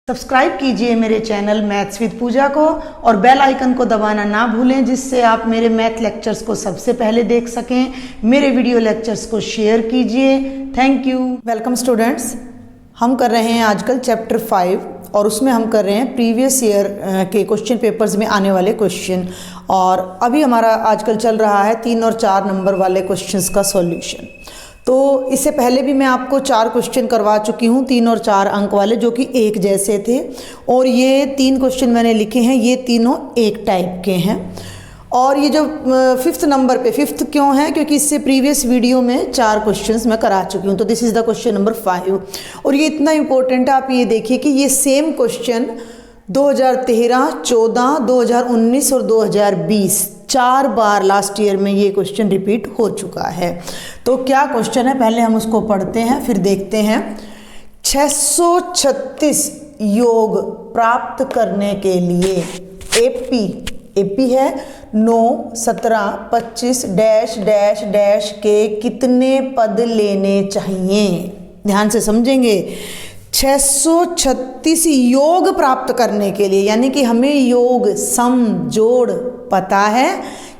Subscribe कीजिए मेरे channel maths with पूजा को और बेल आइकन को दबाना ना भूलें, जिससे आप मेरे मैथ लेक्चर्स को सबसे पहले देख सकें। मेरे वीडियो लेक्चर्स को शेयर कीजिए। Thank you. वेलकम स्टूडेंट्स, हम कर रहे हैं आजकल चैप्टर 5 और उसमें हम कर रहे हैं प्रीवियस ईयर के क्वेश्चन पेपर्स में आने वाले क्वेश्चन। और अभी हमारा आजकल चल रहा है 3 और 4 नंबर वाले क्वेश्चंस का सॉल्यूशन। तो इससे पहले भी मैं आपको 4 क्वेश्चन करवा चुकी हूँ, 3 और 4 अंक वाले, जो कि एक जैसे थे। और ये 3 क्वेश्चन मैंने लिखे हैं, ये तीनों एक टाइप के हैं। और ये जो 5th नंबर पे, 5th क्यों है, क्योंकि इससे प्रीवियस वीडियो में 4 क्वेश्चंस मैं करा चुकी हूँ। तो this is the question number 5 और ये इतना इम्पोर्टेंट है। आप ये देखिए कि ये सेम क्वेश्चन 2013, 14, 2019 और 2020 4 बार लास्ट ईयर में ये क्वेश्चन रिपीट हो चुका है। तो क्या क्वेश्चन है, पहले हम उसको पढ़ते हैं फिर देखते हैं। 636 योग प्राप्त करने के लिए एपी है 9, 17, 25 डैश डैश डैश के कितने पद लेने चाहिए। ध्यान से समझेंगे। 636 योग प्राप्त करने के लिए, यानी कि हमें योग सम जोड़ पता है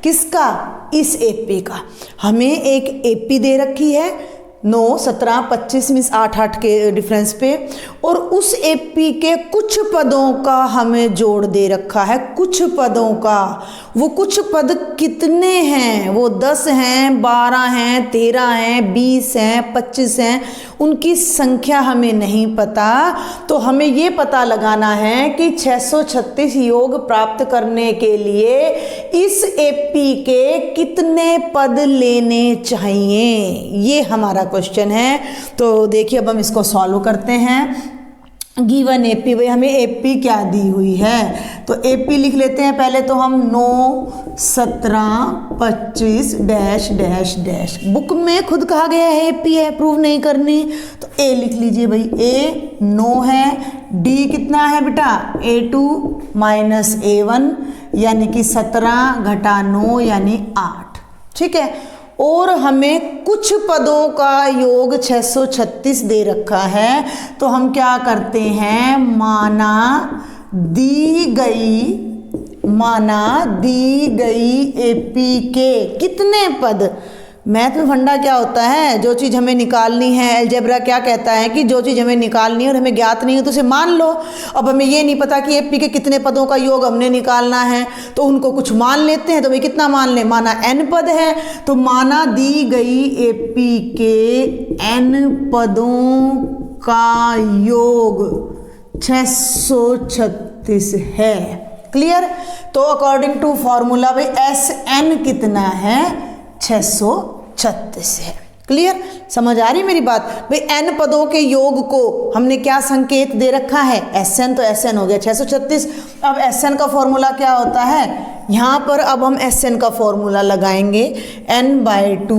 किसका, इस एपी का। हमें एक एपी दे रखी है 9, 17, 25 मीन्स 8 के डिफरेंस पे, और उस एपी के कुछ पदों का हमें जोड़ दे रखा है। कुछ पदों का, वो कुछ पद कितने हैं, वो 10 हैं, 12 हैं, 13 हैं, 20 हैं, 25 हैं, उनकी संख्या हमें नहीं पता। तो हमें ये पता लगाना है कि 636 योग प्राप्त करने के लिए इस एपी के कितने पद लेने चाहिए, ये हमारा क्वेश्चन है। तो देखिए अब हम इसको सॉल्व करते हैं। गिवन एपी, भाई हमें एपी क्या दी हुई है, तो एपी लिख लेते हैं पहले तो हम 9, 17, 25 डैश डैश डैश। बुक में खुद कहा गया है एपी है, प्रूव नहीं करनी। तो ए लिख लीजिए भाई, ए 9 है। डी कितना है बेटा, A2 माइनस A1 यानी कि 17 घटा 9 यानी 8। ठीक है। और हमें कुछ पदों का योग 636 दे रखा है। तो हम क्या करते हैं, माना दी गई एपी के कितने पद। मैथ में फंडा क्या होता है, जो चीज़ हमें निकालनी है, अलजेब्रा क्या कहता है कि जो चीज़ हमें निकालनी है और हमें ज्ञात नहीं हो तो उसे मान लो। अब हमें ये नहीं पता कि एपी के कितने पदों का योग हमने निकालना है, तो उनको कुछ मान लेते हैं। तो भाई कितना मान लें, माना n पद है, तो माना दी गई एपी के n पदों का योग 636 है। क्लियर। तो अकॉर्डिंग टू फॉर्मूला भाई Sn कितना है, 636 है। क्लियर, समझ आ रही मेरी बात। भाई n पदों के योग को हमने क्या संकेत दे रखा है, Sn, तो Sn हो गया 636। अब Sn का फॉर्मूला क्या होता है, यहाँ पर अब हम Sn का फॉर्मूला लगाएंगे, n/2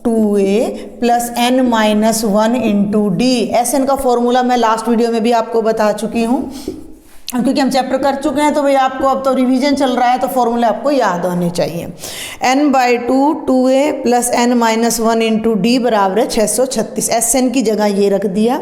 2a plus n-1 into D. Sn का फॉर्मूला मैं लास्ट वीडियो में भी आपको बता चुकी हूँ, क्योंकि हम चैप्टर कर चुके हैं। तो भाई आपको अब तो रिवीजन चल रहा है, तो फॉर्मूले आपको याद होने चाहिए। n/2 2a plus n-1 into D बराबर है 636। Sn की जगह ये रख दिया।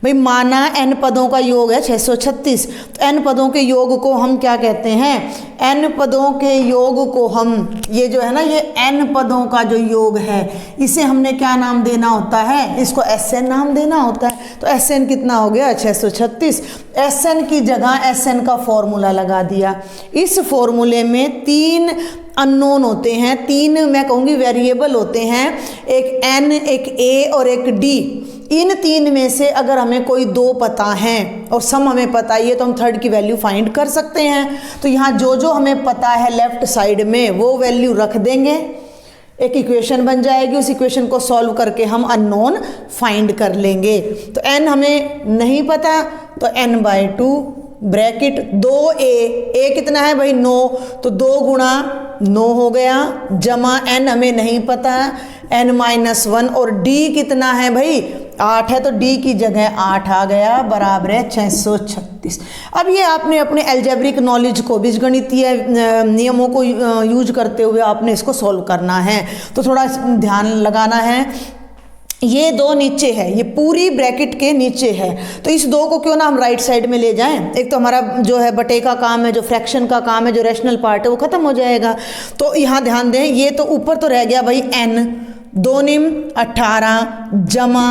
भाई माना n पदों का योग है 636, तो n पदों के योग को हम क्या कहते हैं, n पदों के योग को हम, ये जो है ना, ये n पदों का जो योग है, इसे हमने क्या नाम देना होता है, इसको Sn नाम देना होता है। तो Sn कितना हो गया, 636। Sn की जगह Sn का फॉर्मूला लगा दिया। इस फॉर्मूले में 3 अननोन होते हैं, 3 मैं कहूँगी वेरिएबल होते हैं, एक n, एक a और एक d। इन 3 में से अगर हमें कोई 2 पता हैं और सम हमें पता ही है, तो हम थर्ड की वैल्यू फाइंड कर सकते हैं। तो यहाँ जो जो हमें पता है लेफ्ट साइड में वो वैल्यू रख देंगे, एक इक्वेशन बन जाएगी। उस इक्वेशन को सॉल्व करके हम अननोन फाइंड कर लेंगे। तो n हमें नहीं पता, तो n/2 ब्रैकेट 2a कितना है भाई 9, तो 2 गुणा 9 हो गया, जमा n हमें नहीं पता n-1, और d कितना है भाई 8 है, तो d की जगह 8 आ गया, बराबर है 636। अब ये आपने अपने अलजेब्रिक नॉलेज को, बीजगणितीय नियमों को यूज करते हुए आपने इसको सॉल्व करना है। तो थोड़ा ध्यान लगाना है। ये दो नीचे है, ये पूरी ब्रैकेट के नीचे है, तो इस दो को क्यों ना हम राइट साइड में ले जाएं। एक तो हमारा जो है बटे का काम है, जो फ्रैक्शन का काम है, जो रैशनल पार्ट है वो खत्म हो जाएगा। तो यहाँ ध्यान दें, ये तो ऊपर तो रह गया भाई n, 2 निम 18 जमा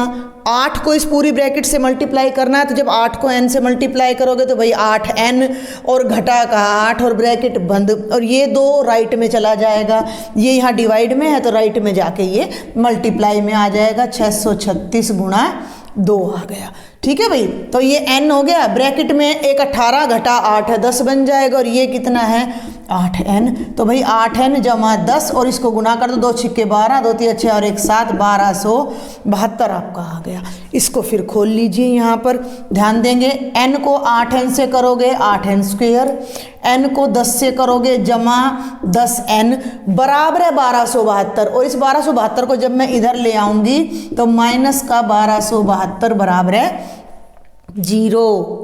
8 को इस पूरी ब्रैकेट से मल्टीप्लाई करना है, तो जब 8 को n से मल्टीप्लाई करोगे तो भाई 8n और घटा का 8 और ब्रैकेट बंद, और ये दो राइट में चला जाएगा, ये यहाँ डिवाइड में है तो राइट में जाके ये मल्टीप्लाई में आ जाएगा, 636 गुणा 2 आ गया। ठीक है भाई, तो ये n हो गया, ब्रैकेट में एक 18 घटा 8 है 10 बन जाएगा, और ये कितना है 8n, तो भाई 8n जमा 10 और इसको गुना कर दो, 2 छिक्के 12, 2 तिया 6 और 1 7, 1272 आपका आ गया। इसको फिर खोल लीजिए, यहाँ पर ध्यान देंगे, n को 8n से करोगे 8n स्क्वेयर, n को 10 से करोगे जमा 10n बराबर है 1272, और इस 1272 को जब मैं इधर ले आऊँगी तो माइनस का 1272 बराबर है 0,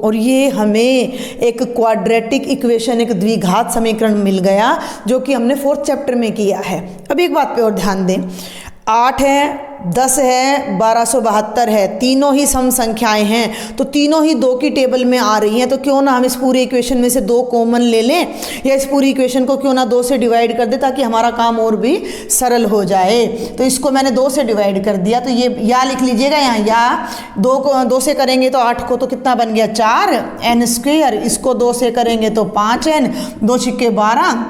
और ये हमें एक क्वाड्रेटिक इक्वेशन, एक द्विघात समीकरण मिल गया, जो कि हमने 4th चैप्टर में किया है। अब एक बात पे और ध्यान दें, 8 है, 10 है, 1272 है, तीनों ही सम संख्याएं हैं, तो तीनों ही 2 की टेबल में आ रही हैं, तो क्यों ना हम इस पूरी इक्वेशन में से 2 कॉमन ले लें, या इस पूरी इक्वेशन को क्यों ना 2 से डिवाइड कर दे, ताकि हमारा काम और भी सरल हो जाए। तो इसको मैंने 2 से डिवाइड कर दिया, तो ये या लिख लीजिएगा यहाँ, या 2 को 2 से करेंगे तो 8 को तो कितना बन गया 4n स्क्वेयर, इसको 2 से करेंगे तो 5n, 2 छिक्के 12,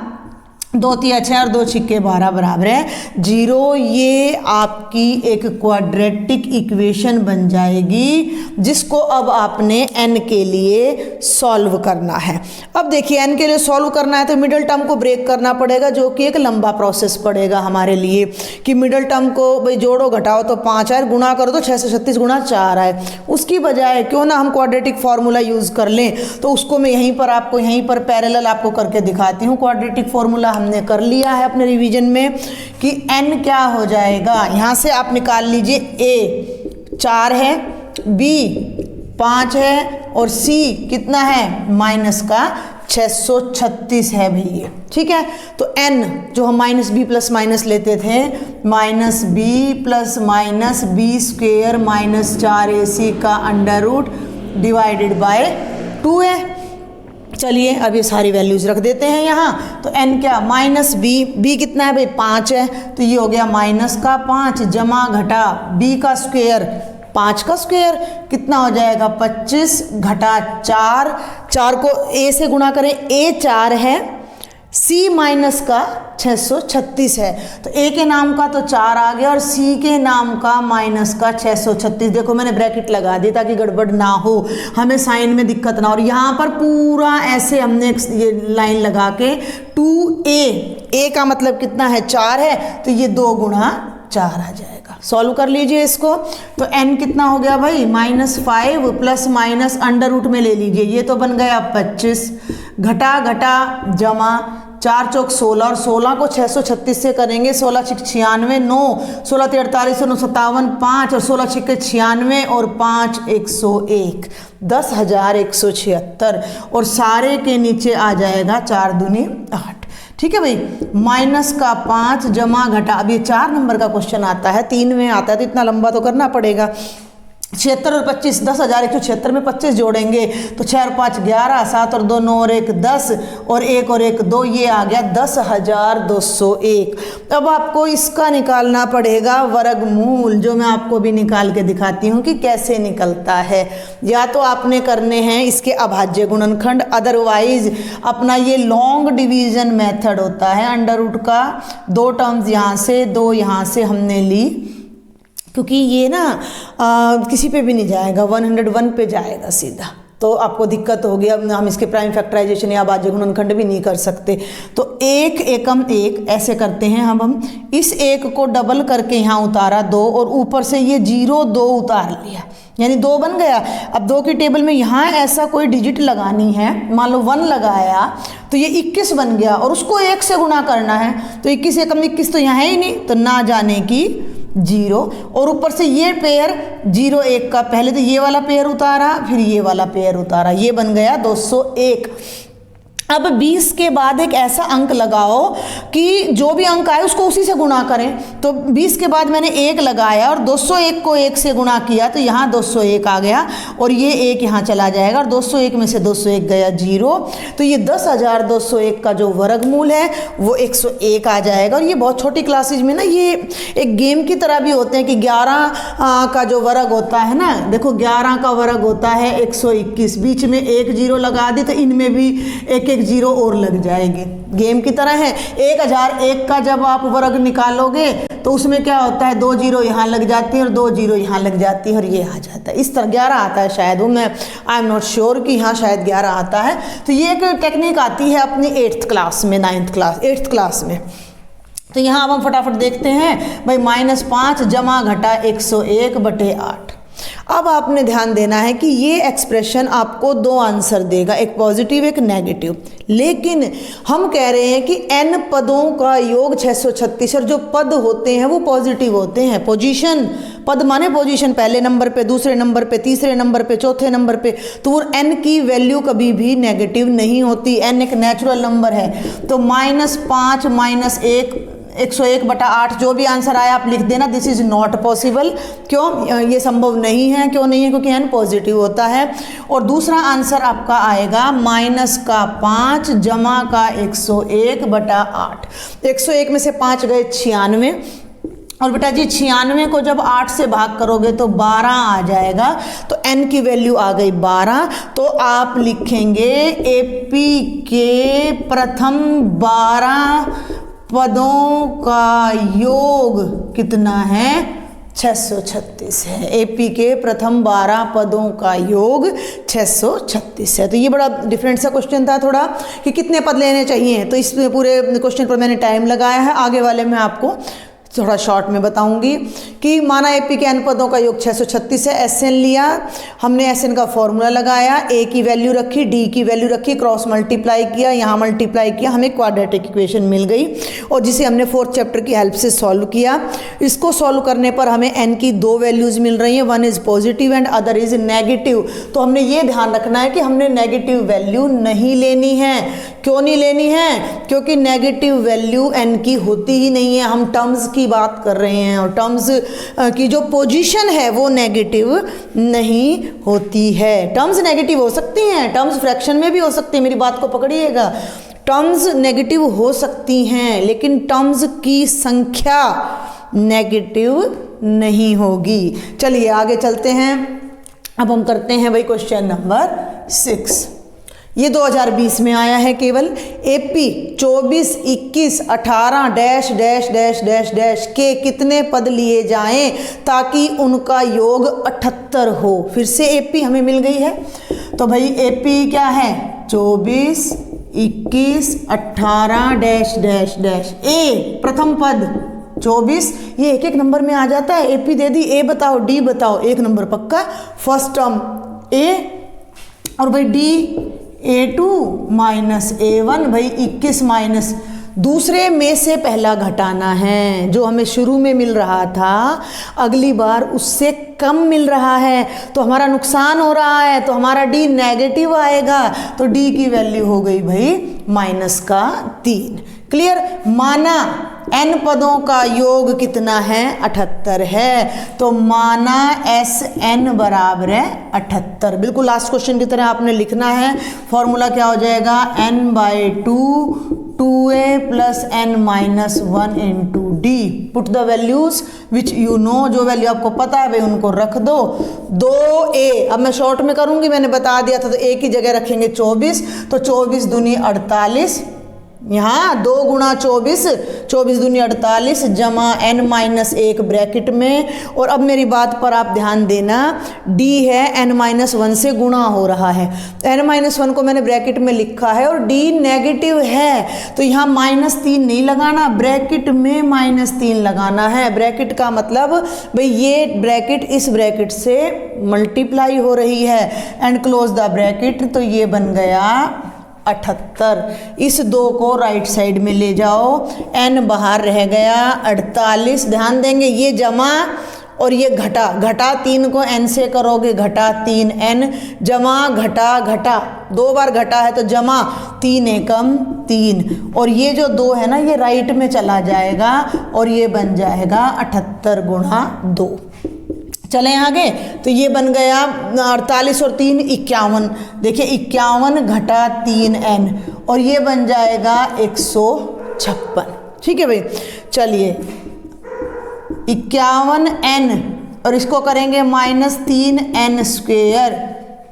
2 तिया 6 और 2 छिक्के 12 बराबर है 0। ये आपकी एक क्वाड्रेटिक इक्वेशन बन जाएगी, जिसको अब आपने n के लिए सॉल्व करना है। अब देखिए, n के लिए सॉल्व करना है तो मिडिल टर्म को ब्रेक करना पड़ेगा, जो कि एक लंबा प्रोसेस पड़ेगा हमारे लिए, कि मिडिल टर्म को भाई जोड़ो घटाओ तो 5 आए, गुणा करो तो 636 गुणा 4 आए। उसकी बजाय क्यों ना हम क्वाड्रेटिक फार्मूला यूज़ कर लें, तो उसको मैं यहीं पर आपको यहीं पर पैरेलल आपको करके दिखाती हूँ। क्वाड्रेटिक फार्मूला हमने कर लिया है अपने रिवीजन में कि n क्या हो जाएगा, यहाँ से आप निकाल लीजिए, a 4 है, b 5 है, और c कितना है माइनस का 636 है भैया। ठीक है, तो n जो हम माइनस बी प्लस माइनस लेते थे, minus B plus minus B square minus 4ac का अंडर रूट डिवाइडेड बाय 2 है। चलिए अब ये सारी वैल्यूज रख देते हैं यहाँ, तो n क्या माइनस b कितना है भाई 5 है, तो ये हो गया माइनस का 5 जमा घटा b का स्क्वायर 5 का स्क्वायर कितना हो जाएगा 25 घटा 4 को a से गुणा करें, a 4 है, c माइनस का 636 है, तो a के नाम का तो 4 आ गया और c के नाम का माइनस का 636। देखो मैंने ब्रैकेट लगा दी ताकि गड़बड़ ना हो, हमें साइन में दिक्कत ना हो, और यहाँ पर पूरा ऐसे हमने ये लाइन लगा के 2a का मतलब कितना है 4 है, तो ये 2 गुणा 4 आ जाएगा। सॉल्व कर लीजिए इसको, तो n कितना हो गया भाई -5 प्लस माइनस अंडर रूट में ले लीजिए, ये तो बन गया 25 घटा घटा जमा 4 चौक 16 और 16 को 636 से करेंगे, 16 छिक 96 9, 16 × 48 9 57 5 और 16 छिक 96 और 5 101 10,176, और सारे के नीचे आ जाएगा 4 दूनी 8। ठीक है भाई, माइनस का 5 जमा घटा, अब ये 4 नंबर का क्वेश्चन आता है, 3 में आता है तो इतना लंबा तो करना पड़ेगा। 76 और 25 10,176 में 25 जोड़ेंगे तो 6 और 5 11, 7 और 2 9 और 1 10 और 1 और 1 2, ये आ गया 10,201। अब आपको इसका निकालना पड़ेगा वर्गमूल, जो मैं आपको भी निकाल के दिखाती हूँ कि कैसे निकलता है। या तो आपने करने हैं इसके अभाज्य गुणनखंड, अदरवाइज अपना ये लॉन्ग डिवीजन मेथड होता है, अंडर रूट का 2 टर्म्स यहाँ से 2 यहाँ से हमने ली, क्योंकि ये ना किसी पे भी नहीं जाएगा, 101 पे जाएगा सीधा, तो आपको दिक्कत होगी। अब हम इसके प्राइम फैक्टराइजेशन या अभाज्य गुणनखंड भी नहीं कर सकते, तो 1 एकम 1 ऐसे करते हैं। हम इस 1 को डबल करके यहाँ उतारा 2 और ऊपर से ये 0 2 उतार लिया, यानी 2 बन गया। अब 2 की टेबल में यहाँ ऐसा कोई डिजिट लगानी है, मान लो 1 लगाया तो ये 21 बन गया, और उसको 1 से गुणा करना है, तो 21 एकम 21 तो यहाँ है ही नहीं, तो ना जाने की 0, और ऊपर से ये पेयर 0 1 का, पहले तो ये वाला पेयर उतारा फिर ये वाला पेयर उतारा, ये बन गया 201। अब 20 के बाद एक ऐसा अंक लगाओ कि जो भी अंक आए उसको उसी से गुणा करें। तो 20 के बाद मैंने 1 लगाया और 201 को 1 से गुणा किया तो यहाँ 201 आ गया और ये 1 यहाँ चला जाएगा और 201 में से 201 गया 0। तो ये 10,201 का जो वर्गमूल है वो 101 आ जाएगा। और ये बहुत छोटी क्लासेज में ना ये एक गेम की तरह भी होते हैं कि 11 का जो वर्ग होता है ना, देखो 11 का वर्ग होता है 121, बीच में 1 0 लगा दी तो इनमें भी एक 0 और लग जाएंगे, गेम की तरह है। 1001 का जब आप वर्ग निकालोगे तो उसमें क्या होता है 2 0 यहाँ लग जाती है और 2 0 यहाँ लग जाती है और ये आ जाता है। इस तरह 11 आता है शायद, वो मैं आई एम नॉट श्योर कि यहाँ शायद 11 आता है। तो ये एक टेक्निक आती है अपनी 8th क्लास में, 8th क्लास में। तो यहाँ अब हम फटाफट देखते हैं भाई, -5 जमा घटा 101/8। अब आपने ध्यान देना है कि ये एक्सप्रेशन आपको 2 आंसर देगा, एक पॉजिटिव एक नेगेटिव। लेकिन हम कह रहे हैं कि n पदों का योग 636 और जो पद होते हैं वो पॉजिटिव होते हैं। पोजीशन, पद माने पोजीशन, पहले नंबर पे, दूसरे नंबर पे, तीसरे नंबर पे, चौथे नंबर पे। तो वो n की वैल्यू कभी भी नेगेटिव नहीं होती। n एक नेचुरल नंबर है। तो -5 -101/8 जो भी आंसर आया आप लिख देना। This is not possible. क्यों? ये संभव नहीं है। क्यों नहीं है? क्योंकि n पॉजिटिव होता है। और दूसरा आंसर आपका आएगा -5 जमा का 101/8। 101 में से 5 गए 96 और बेटा जी 96 को जब 8 से भाग करोगे तो 12 आ जाएगा। तो n की वैल्यू आ गई 12। तो आप लिखेंगे AP के प्रथम 12 पदों का योग कितना है? 636 है। AP के प्रथम 12 पदों का योग 636 है। तो ये बड़ा डिफरेंट सा क्वेश्चन था थोड़ा कि कितने पद लेने चाहिए। तो इस पूरे क्वेश्चन पर मैंने टाइम लगाया है। आगे वाले में आपको थोड़ा शॉर्ट में बताऊंगी कि माना AP के n पदों का योग 636 है। SN लिया हमने, SN का फॉर्मूला लगाया, A की वैल्यू रखी, D की वैल्यू रखी, क्रॉस मल्टीप्लाई किया, यहाँ मल्टीप्लाई किया, हमें क्वाड्रेटिक इक्वेशन मिल गई और जिसे हमने 4th चैप्टर की हेल्प से सॉल्व किया। इसको सॉल्व करने पर हमें n की 2 वैल्यूज़ मिल रही हैं, one is positive and other is negative. तो हमने ये ध्यान रखना है कि हमने नेगेटिव वैल्यू नहीं लेनी है। क्यों नहीं लेनी है? क्योंकि नेगेटिव वैल्यू n की होती ही नहीं है। हम टर्म्स की बात कर रहे हैं और टर्म्स की जो पोजीशन है वो नेगेटिव नहीं होती है। टर्म्स नेगेटिव हो सकती हैं, टर्म्स फ्रैक्शन में भी हो सकती है, मेरी बात को पकड़िएगा। टर्म्स नेगेटिव हो सकती हैं लेकिन टर्म्स की संख्या नेगेटिव नहीं होगी। चलिए आगे चलते हैं। अब हम करते हैं भाई क्वेश्चन नंबर 6। ये 2020 में आया है केवल। AP 24, 21, 18 dash dash dash dash dash के कितने पद लिए जाएं ताकि उनका योग 78 हो। फिर से AP हमें मिल गई है। तो भाई AP क्या है? 24, 21, 18 डैश डैश डैश। A प्रथम पद 24, ये एक एक नंबर में आ जाता है। AP दे दी, A बताओ, D बताओ, एक नंबर पक्का। फर्स्ट टर्म A और भाई D A2 माइनस A1, भाई 21 माइनस दूसरे में से पहला घटाना है। जो हमें शुरू में मिल रहा था अगली बार उससे कम मिल रहा है तो हमारा नुकसान हो रहा है, तो हमारा D नेगेटिव आएगा। तो D की वैल्यू हो गई भाई -3। क्लियर? माना n पदों का योग कितना है? 78 है। तो माना SN बराबर है 78। बिल्कुल लास्ट क्वेश्चन की तरह आपने लिखना है। फॉर्मूला क्या हो जाएगा? n/2 2a + n-1 × d। Put the values which you know, जो वैल्यू आपको पता है भाई उनको रख दो। 2a, अब मैं शॉर्ट में करूंगी, मैंने बता दिया था। तो a की जगह रखेंगे 24, तो 24 दूनी 48, यहाँ 2 गुणा 24, 24 दूनी 48 जमा n-1 ब्रैकेट में। और अब मेरी बात पर आप ध्यान देना, D है n-1 से गुणा हो रहा है। n-1 को मैंने ब्रैकेट में लिखा है और D नेगेटिव है तो यहाँ -3 नहीं लगाना, ब्रैकेट में -3 लगाना है। ब्रैकेट का मतलब भाई ये ब्रैकेट इस ब्रैकेट से मल्टीप्लाई हो रही है एंड क्लोज द ब्रैकेट। तो ये बन गया 78। इस 2 को राइट साइड में ले जाओ, n बाहर रह गया 48। ध्यान देंगे ये जमा और ये घटा, घटा 3 को n से करोगे घटा 3n, जमा घटा घटा 2 बार घटा है तो जमा 3 एकम 3, और ये जो 2 है ना ये राइट में चला जाएगा और ये बन जाएगा 78 गुणा 2। चलें आगे, तो ये बन गया 48 और 3 51। देखिए 51 घटा 3n और ये बन जाएगा 156। ठीक है भाई, चलिए 51n और इसको करेंगे -3n²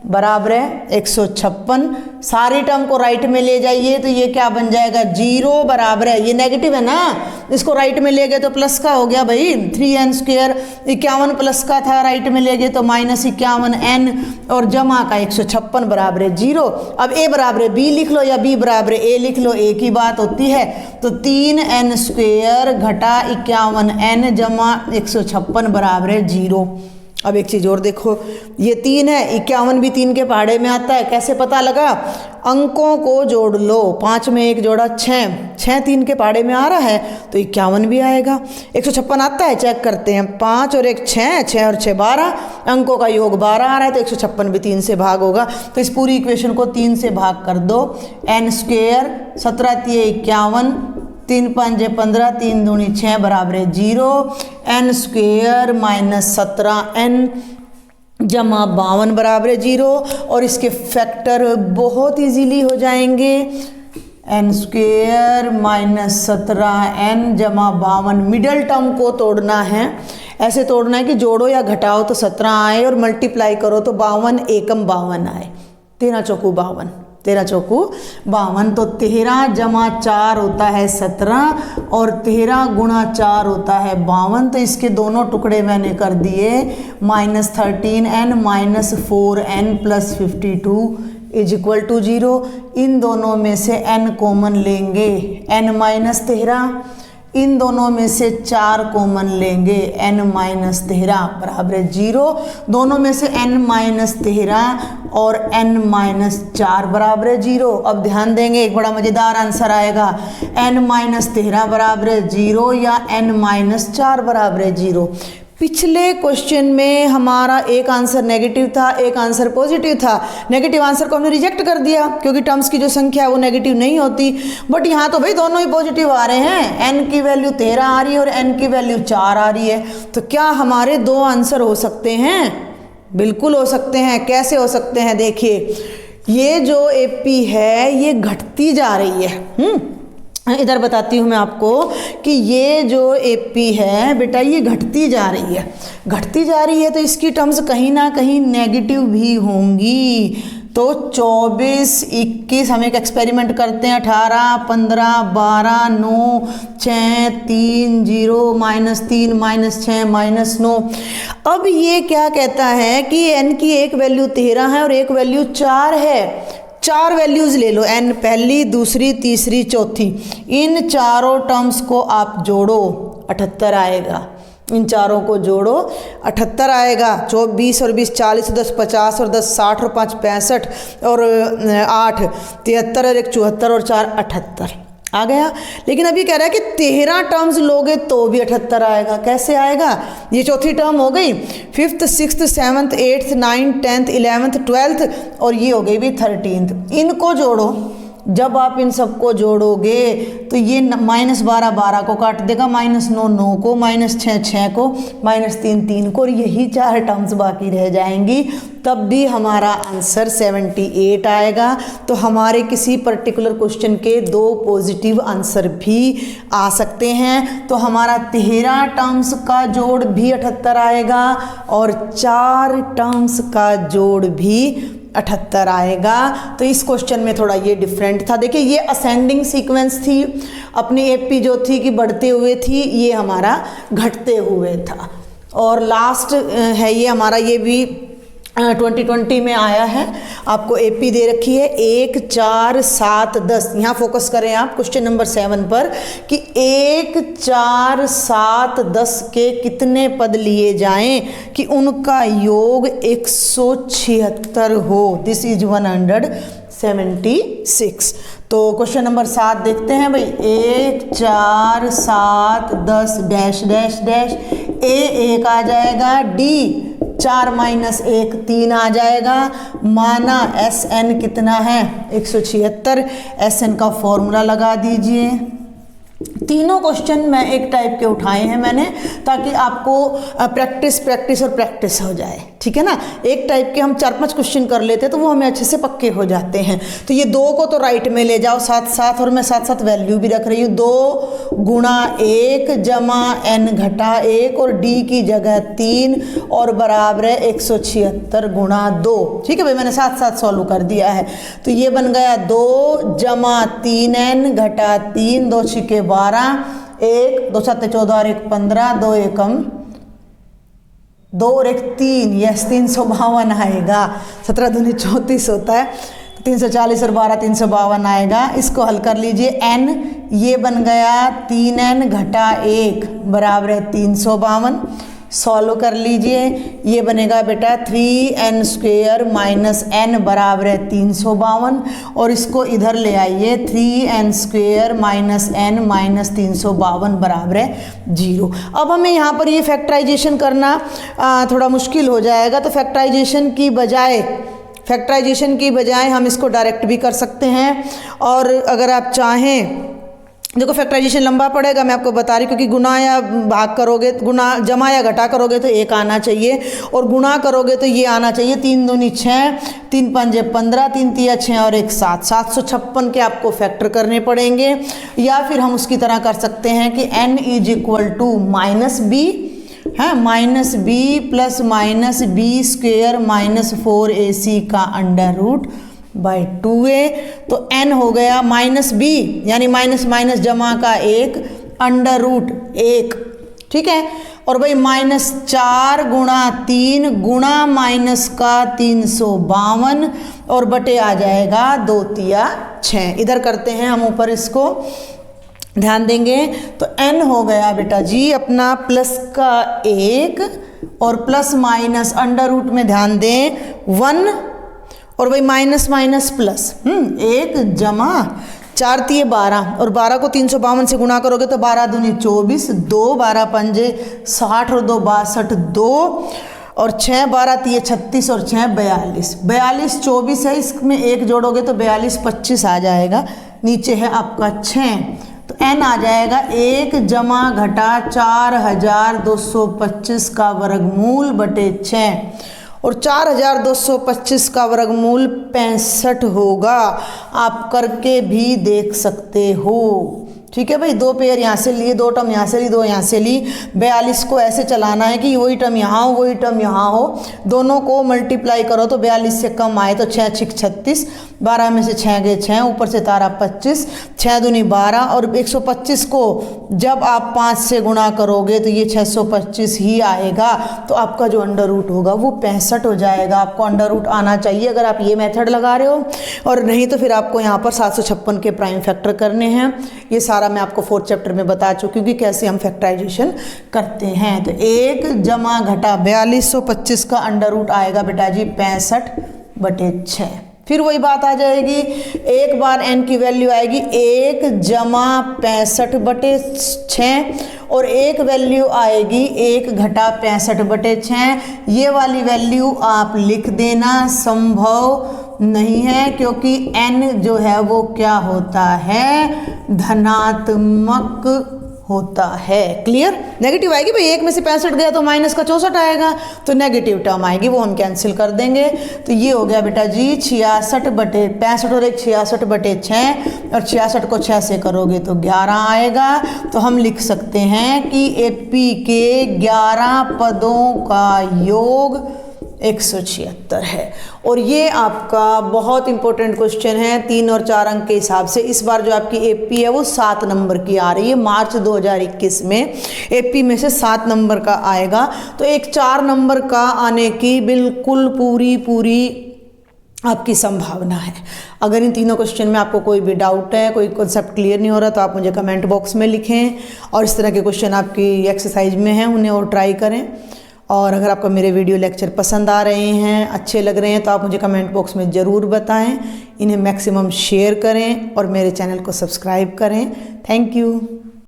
बराबर है 156। सारी टर्म को राइट में ले जाइए तो ये क्या बन जाएगा 0 बराबर है, ये नेगेटिव है ना, इसको राइट में ले गए तो प्लस का हो गया भाई 3n², 51 प्लस का था राइट में ले गए तो -51n और जमा का 156 बराबर है 0। अब a बराबर है b लिख लो या b बराबर है a लिख लो, एक ही बात होती है। तो 3n² घटा 51n जमा 156 बराबर है 0। अब एक चीज़ और देखो, ये 3 है, 51 भी 3 के पहाड़े में आता है, कैसे पता लगा? अंकों को जोड़ लो, 5 में 1 जोड़ा 6, 6 3 के पहाड़े में आ रहा है तो 51 भी आएगा। 156 आता है, चेक करते हैं, 5 और 1 6, 6 और 6 12, अंकों का योग 12 आ रहा है तो 156 भी 3 से भाग होगा। तो इस पूरी इक्वेशन को 3 से भाग कर दो, n², 17 51, 3 5 15, 3 दूनी 6 बराबर है 0, n² -17n जमा 52 बराबर है 0, और इसके फैक्टर बहुत इजीली हो जाएंगे। n² -17n जमा 52, मिडल टर्म को तोड़ना है, ऐसे तोड़ना है कि जोड़ो या घटाओ तो 17 आए और मल्टीप्लाई करो तो 52 एकम 52 आए, 13 चौकू 52, 13 चौकू 52, तो 13 जमा 4 होता है 17 और 13 गुणा 4 होता है 52। तो इसके दोनों टुकड़े मैंने कर दिए, -13n -4n + 52 = 0। इन दोनों में से n कॉमन लेंगे, n -13, इन दोनों में से 4 कॉमन लेंगे, n -13 बराबर है 0। दोनों में से n -13 और n -4 बराबर है 0। अब ध्यान देंगे, एक बड़ा मज़ेदार आंसर आएगा, n -13 बराबर है 0 या n -4 बराबर है 0। पिछले क्वेश्चन में हमारा एक आंसर नेगेटिव था, एक आंसर पॉजिटिव था। नेगेटिव आंसर को हमने रिजेक्ट कर दिया क्योंकि टर्म्स की जो संख्या है वो नेगेटिव नहीं होती, बट यहाँ तो भाई दोनों ही पॉजिटिव आ रहे हैं, n की वैल्यू 13 आ रही है और n की वैल्यू 4 आ रही है। तो क्या हमारे 2 आंसर हो सकते हैं? बिल्कुल हो सकते हैं। कैसे हो सकते हैं? देखिए, ये जो AP है ये घटती जा रही है। इधर बताती हूँ मैं आपको कि ये जो AP है बेटा ये घटती जा रही है, घटती जा रही है तो इसकी टर्म्स कहीं ना कहीं नेगेटिव भी होंगी। तो 24 21 हम एक एक्सपेरिमेंट करते हैं, 18 15 12 9 6 3 0 -3 -6 -9। अब ये क्या कहता है कि n की एक वैल्यू 13 है और एक वैल्यू 4 है। 4 वैल्यूज़ ले लो, n पहली, दूसरी, तीसरी, चौथी, इन चारों टर्म्स को आप जोड़ो 78 आएगा। इन चारों को जोड़ो 78 आएगा। 20 और 20 40, 10 50 और 10 60 और 5 65 और 8 73 और 1 74 और 4 78 आ गया। लेकिन अभी कह रहा है कि 13 टर्म्स लोगे तो भी 78 आएगा। कैसे आएगा? ये चौथी टर्म हो गई, 5th 6th 7th 8th 9th 10th 11th 12th और ये हो गई भी 13th। इनको जोड़ो, जब आप इन सबको जोड़ोगे तो ये -12 12 को काट देगा, -9 9 को, -6 6 को, -3 3 को, और यही 4 टर्म्स बाकी रह जाएंगी। तब भी हमारा आंसर 78 आएगा। तो हमारे किसी पर्टिकुलर क्वेश्चन के 2 पॉजिटिव आंसर भी आ सकते हैं। तो हमारा 13 टर्म्स का जोड़ भी 78 आएगा और 4 टर्म्स का जोड़ भी 78 आएगा। तो इस क्वेश्चन में थोड़ा ये डिफरेंट था। देखिए, ये असेंडिंग सीक्वेंस थी, अपनी AP जो थी कि बढ़ते हुए थी, ये हमारा घटते हुए था। और लास्ट है ये हमारा, ये भी 2020 में आया है, आपको एपी दे रखी है 1, 4, 7, 10। यहाँ फोकस करें आप क्वेश्चन नंबर 7 पर कि 1, 4, 7, 10 के कितने पद लिए जाएं कि उनका योग 176 हो। This is 176। तो क्वेश्चन नंबर 7 देखते हैं भाई। 1, 4, 7, 10 डैश डैश डैश, एक आ जाएगा, डी 4 - 1 3 आ जाएगा, माना SN कितना है 176। SN का फॉर्मूला लगा दीजिए। तीनों क्वेश्चन मैं एक टाइप के उठाए हैं मैंने, ताकि आपको प्रैक्टिस और प्रैक्टिस हो जाए, ठीक है ना। एक टाइप के हम 4-5 क्वेश्चन कर लेते तो वो हमें अच्छे से पक्के हो जाते हैं। तो ये 2 को तो राइट में ले जाओ साथ साथ, और मैं साथ साथ वैल्यू भी रख रही हूँ। 2 × 1 जमा n घटा 1 और d की जगह 3 और बराबर है 176 × 2। ठीक है भाई, मैंने साथ साथ सॉल्व कर दिया है। तो ये बन गया 2 जमा 3n घटा 3, 2 छिके 12, 1 2 7 14 और 1 15, 2 एकम 2 और 1 3, यस 352 आएगा। 17 दूनी 34 होता है, 340 और 12 352 आएगा। इसको हल कर लीजिए। n ये बन गया 3n घटा 1 बराबर है 352। सॉल्व कर लीजिए, ये बनेगा बेटा 3n² - n बराबर है 352, और इसको इधर ले आइए 3n² - n - 352 बराबर है 0। अब हमें यहाँ पर ये फैक्टराइजेशन करना थोड़ा मुश्किल हो जाएगा, तो फैक्टराइजेशन की बजाय हम इसको डायरेक्ट भी कर सकते हैं। और अगर आप चाहें, देखो फैक्टराइजेशन लंबा पड़ेगा, मैं आपको बता रही हूँ, क्योंकि गुना या भाग करोगे, गुना जमा या घटा करोगे तो 1 आना चाहिए, और गुणा करोगे तो ये आना चाहिए। 3 दूनी 6, 3 पंजे 15, 3 तिया 6 और 1 7, 756 के आपको फैक्टर करने पड़ेंगे। या फिर हम उसकी तरह कर सकते हैं कि n = -b है, -b + -b² - 4ac का √2a। तो n हो गया -b यानी माइनस जमा का 1 √1, ठीक है। और भाई -4 × 3 गुणा माइनस का 352 और बटे आ जाएगा 2 तिया 6। इधर करते हैं हम ऊपर, इसको ध्यान देंगे तो n हो गया बेटा जी अपना प्लस का 1 और प्लस माइनस √ में ध्यान दें 1 और भाई माइनस प्लस 1 जमा 4 तिये 12 और 12 को 352 से गुणा करोगे तो 12 दूनी 24, 2 12 पंजे 60 और 2 62, 2 और 6 12 तिये 36 और 6 42, 42 24 है, इसमें 1 जोड़ोगे तो 42 25 आ जाएगा। नीचे है आपका 6, तो n आ जाएगा 1 जमा घटा 4225 का वर्गमूल बटे 6 और 4225 का वर्गमूल 65 होगा। आप करके भी देख सकते हो, ठीक है भाई। 2 पेयर यहाँ से लिए, 2 टर्म यहाँ से ली, 2 यहाँ से ली। 42 को ऐसे चलाना है कि वही टर्म यहाँ हो, वही टर्म यहाँ हो, दोनों को मल्टीप्लाई करो तो 42 से कम आए तो 6 6 36, 12 में से 6 गए 6, ऊपर से तारा 25, 6 दूनी 12 और 125 को जब आप 5 से गुणा करोगे तो ये 625 ही आएगा। तो आपका जो √ होगा वो 65 हो जाएगा। आपको √ आना चाहिए अगर आप ये मेथड लगा रहे हो, और नहीं तो फिर आपको यहाँ पर 756 के प्राइम फैक्टर करने हैं। ये सारा मैं आपको 4th चैप्टर में बता चुकी हूँ कि कैसे हम फैक्टराइजेशन करते हैं। तो 1 जमा घटा 4225 का √ आएगा बेटा जी 65 बटे 6। फिर वही बात आ जाएगी, एक बार n की वैल्यू आएगी 1 जमा 65 बटे 6 और एक वैल्यू आएगी 1 घटा 65 बटे 6। ये वाली वैल्यू आप लिख देना, संभव नहीं है क्योंकि n जो है वो क्या होता है, धनात्मक होता है। क्लियर? नेगेटिव आएगी भाई, 1 में से 65 गया तो माइनस का 64 आएगा, तो नेगेटिव टर्म आएगी, वो हम कैंसिल कर देंगे। तो ये हो गया बेटा जी 66 बटे 65 और 1 66 बटे 6 और 66 को 6 से करोगे तो 11 आएगा। तो हम लिख सकते हैं कि एपी के 11 पदों का योग 176 है। और ये आपका बहुत इंपॉर्टेंट क्वेश्चन है 3 और 4 अंक के हिसाब से। इस बार जो आपकी एपी है वो 7 नंबर की आ रही है। मार्च 2021 में एपी में से 7 नंबर का आएगा, तो एक 4 नंबर का आने की बिल्कुल पूरी आपकी संभावना है। अगर इन तीनों क्वेश्चन में आपको कोई भी डाउट है, कोई कॉन्सेप्ट क्लियर नहीं हो रहा, तो आप मुझे कमेंट बॉक्स में लिखें, और इस तरह के क्वेश्चन आपकी एक्सरसाइज में हैं उन्हें और ट्राई करें। और अगर आपको मेरे वीडियो लेक्चर पसंद आ रहे हैं, अच्छे लग रहे हैं, तो आप मुझे कमेंट बॉक्स में ज़रूर बताएं। इन्हें मैक्सिमम शेयर करें और मेरे चैनल को सब्सक्राइब करें। Thank you.